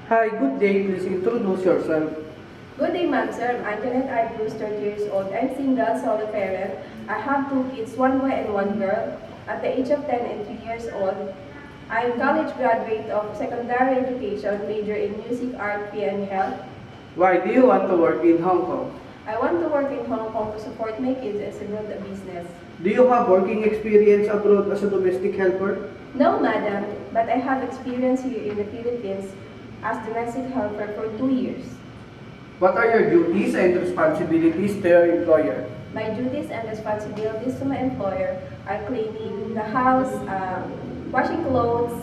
Hi, good day. Please introduce yourself. Good day, ma'am, sir. I'm Antoinette I. Cruz, 30 years old. I'm single, solo parent. I have two kids, one boy and one girl. At the age of 10 and 3 years old, I'm college graduate of secondary education, major in music, art, PE, and health. Why do you want to work in Hong Kong? I want to work in Hong Kong to support my kids and to build a business. Do you have working experience abroad as a domestic helper? No, madam, but I have experience here in the Philippines as domestic helper for 2 years. What are your duties and responsibilities to your employer? My duties and responsibilities to my employer are cleaning the house, washing clothes,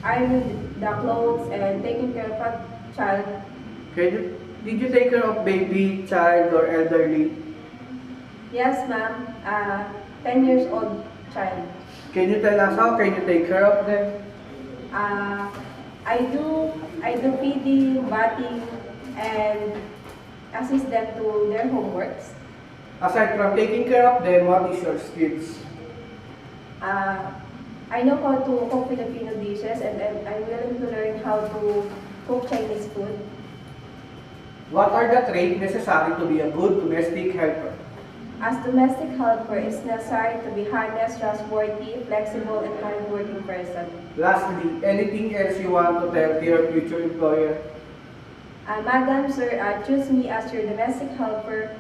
ironing the clothes, and taking care of a child. Did you take care of baby, child, or elderly? Yes, ma'am. 10 years old child. Can you tell us how can you take care of them? Uh, I do feeding, bathing, and assist them to their homeworks. Aside from taking care of them, what is your skills? Uh, I know how to cook Filipino dishes, and I'm willing to learn how to cook Chinese food. What are the traits necessary to be a good domestic helper? As domestic helper, it's necessary to be honest, trustworthy, flexible, and hardworking person. Lastly, anything else you want to tell to your future employer? Madam, sir, choose me as your domestic helper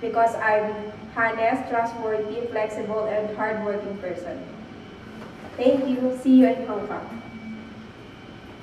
because I'm honest, trustworthy, flexible, and hardworking person. Thank you. See you in Hong Kong.